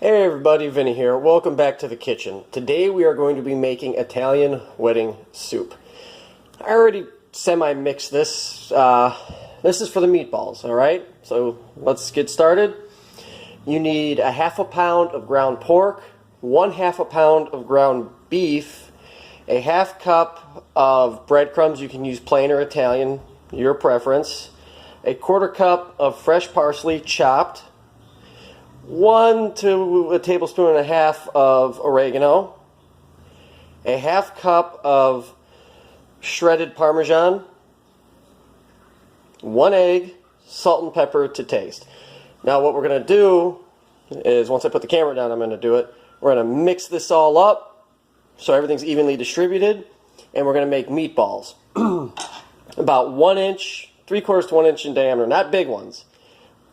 Hey everybody, Vinny here. Welcome back to the kitchen. Today we are going to be making Italian wedding soup. I already semi-mixed this. This is for the meatballs, alright? So let's get started. You need a half a pound of ground pork, 1/2 pound of ground beef, a half cup of breadcrumbs. You can use plain or Italian, your preference, a 1/4 cup of fresh parsley chopped, 1 to 1.5 tablespoons of oregano, a half cup of shredded parmesan, 1 egg, salt and pepper to taste. Now what we're going to do is, once I put the camera down, I'm going to do it. We're going to mix this all up so everything's evenly distributed, and we're going to make meatballs. About 1 inch, 3/4 to 1 inch in diameter, not big ones.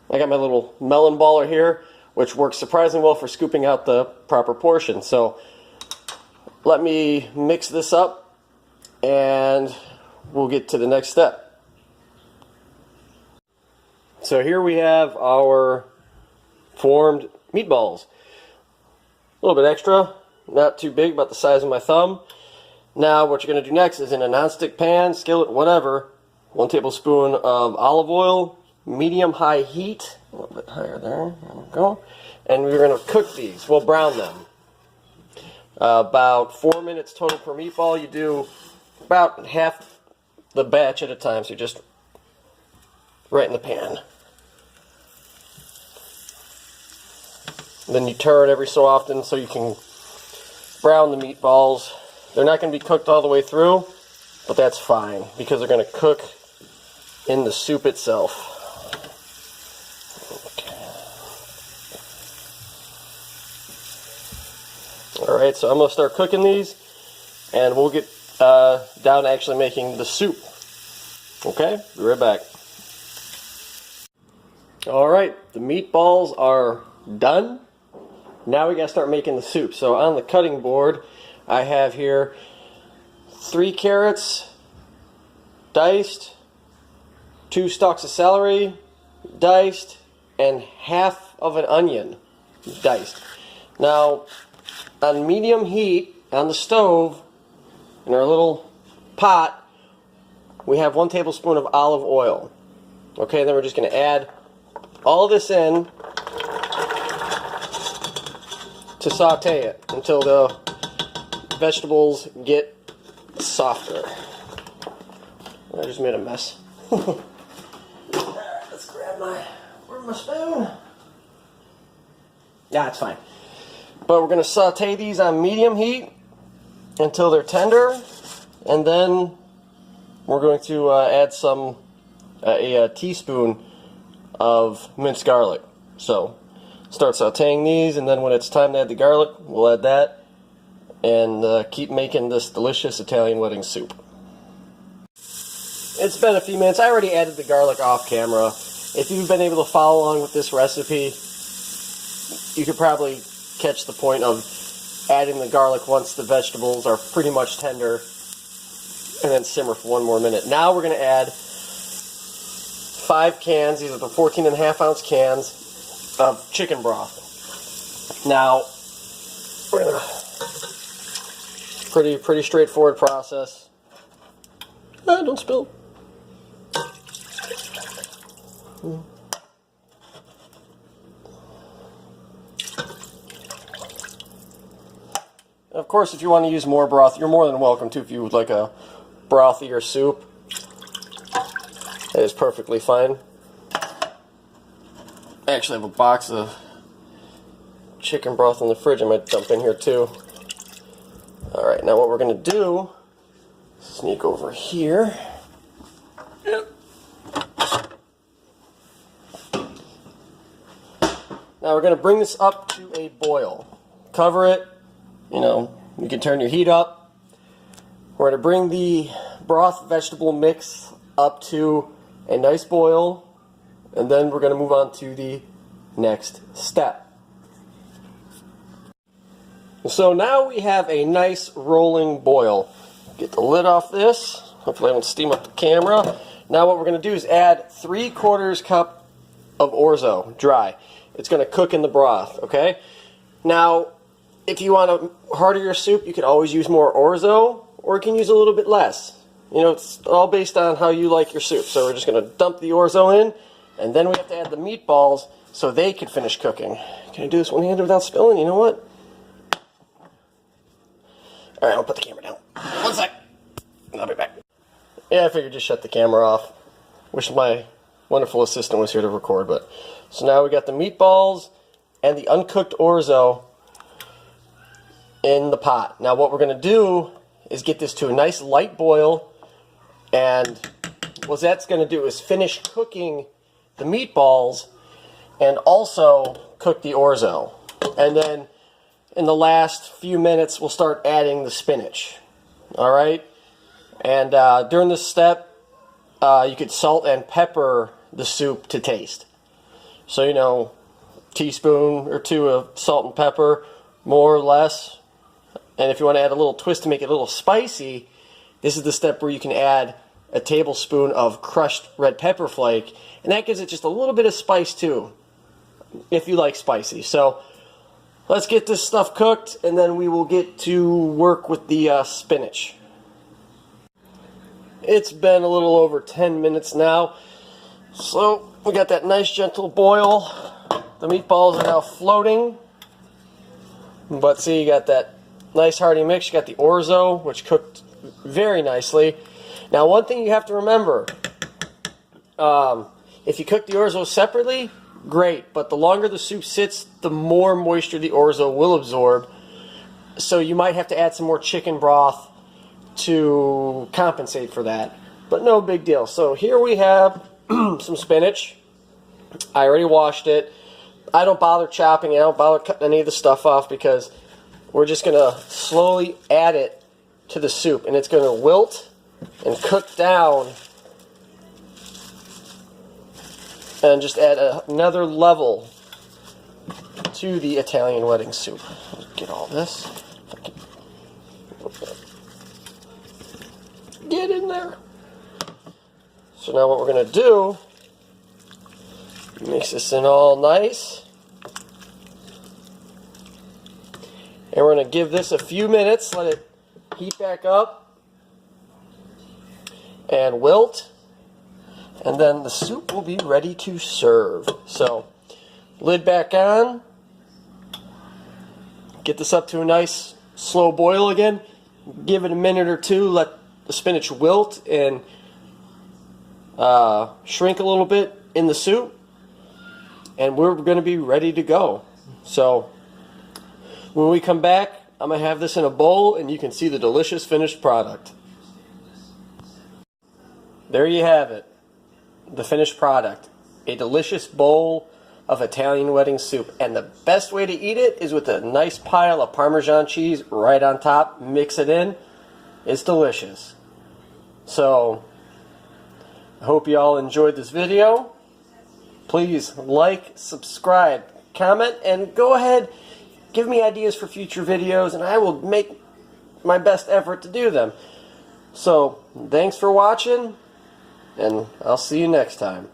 I got my little melon baller here, which works surprisingly well for scooping out the proper portion. So let me mix this up and we'll get to the next step. So here we have our formed meatballs. A little bit extra, not too big, about the size of my thumb. Now what you're going to do next is, in a nonstick pan, skillet, whatever, 1 tablespoon of olive oil, medium-high heat, a little bit higher there we go. And we're going to cook these. We'll brown them. About 4 minutes total per meatball. You do about half the batch at a time, so just right in the pan. Then you turn every so often so you can brown the meatballs. They're not going to be cooked all the way through, but that's fine because they're going to cook in the soup itself. Alright, so I'm going to start cooking these, and we'll get down to actually making the soup. Okay, be right back. Alright, the meatballs are done. Now we got to start making the soup. So on the cutting board, I have here 3 carrots diced, 2 stalks of celery diced, and half of an onion diced. Now, on medium heat on the stove, in our little pot, we have 1 tablespoon of olive oil. Okay, then we're just going to add all this in to saute it until the vegetables get softer. I just made a mess. Let's grab where's my spoon? Yeah, it's fine. But we're going to saute these on medium heat until they're tender, and then we're going to add a teaspoon of minced garlic. So start sauteing these, and then when it's time to add the garlic, we'll add that, and keep making this delicious Italian wedding soup. It's been a few minutes. I already added the garlic off camera. If you've been able to follow along with this recipe, you could probably catch the point of adding the garlic once the vegetables are pretty much tender, and then simmer for 1 more minute. Now we're going to add 5 cans, these are the 14.5 ounce cans of chicken broth. Now we're going to pretty straightforward process. Don't spill. Of course, if you want to use more broth, you're more than welcome to. If you would like a brothier soup, that is perfectly fine. I actually have a box of chicken broth in the fridge I might dump in here too. Alright, now what we're going to do, sneak over here. Yep. Now we're going to bring this up to a boil. Cover it. You know, you can turn your heat up. We're going to bring the broth vegetable mix up to a nice boil, and then we're going to move on to the next step. So now we have a nice rolling boil. Get the lid off this. Hopefully I won't steam up the camera. Now what we're going to do is add 3/4 cup of orzo, dry. It's going to cook in the broth, okay? Now, if you want a heartier soup, you can always use more orzo, or you can use a little bit less. You know, it's all based on how you like your soup. So we're just going to dump the orzo in, and then we have to add the meatballs so they can finish cooking. Can I do this one-handed without spilling? You know what? Alright, I'll put the camera down. One sec. I'll be back. Yeah, I figured just shut the camera off. Wish my wonderful assistant was here to record, but... So now we got the meatballs and the uncooked orzo in the pot. Now what we're going to do is get this to a nice light boil, and what that's going to do is finish cooking the meatballs and also cook the orzo. And then in the last few minutes we'll start adding the spinach. Alright? And during this step you could salt and pepper the soup to taste. So, you know, teaspoon or two of salt and pepper, more or less. And if you want to add a little twist to make it a little spicy, this is the step where you can add a tablespoon of crushed red pepper flake, and that gives it just a little bit of spice too, if you like spicy. So let's get this stuff cooked, and then we will get to work with the spinach. It's been a little over 10 minutes now, so we got that nice gentle boil. The meatballs are now floating, but see, you got that nice hearty mix. You got the orzo, which cooked very nicely. Now, one thing you have to remember, if you cook the orzo separately, great, but the longer the soup sits, the more moisture the orzo will absorb. So you might have to add some more chicken broth to compensate for that, but no big deal. So here we have some spinach. I already washed it. I don't bother chopping it. I don't bother cutting any of the stuff off because we're just going to slowly add it to the soup, and it's going to wilt and cook down and just add another level to the Italian wedding soup. Let's get all this. Get in there. So now what we're going to do, mix this in all nice. And we're going to give this a few minutes, let it heat back up and wilt. And then the soup will be ready to serve. So, lid back on. Get this up to a nice slow boil again. Give it a minute or two, let the spinach wilt and shrink a little bit in the soup. And we're going to be ready to go. So, when we come back, I'm going to have this in a bowl and you can see the delicious finished product. There you have it. The finished product. A delicious bowl of Italian wedding soup. And the best way to eat it is with a nice pile of Parmesan cheese right on top. Mix it in. It's delicious. So, I hope you all enjoyed this video. Please like, subscribe, comment, and go ahead, give me ideas for future videos, and I will make my best effort to do them. So, thanks for watching, and I'll see you next time.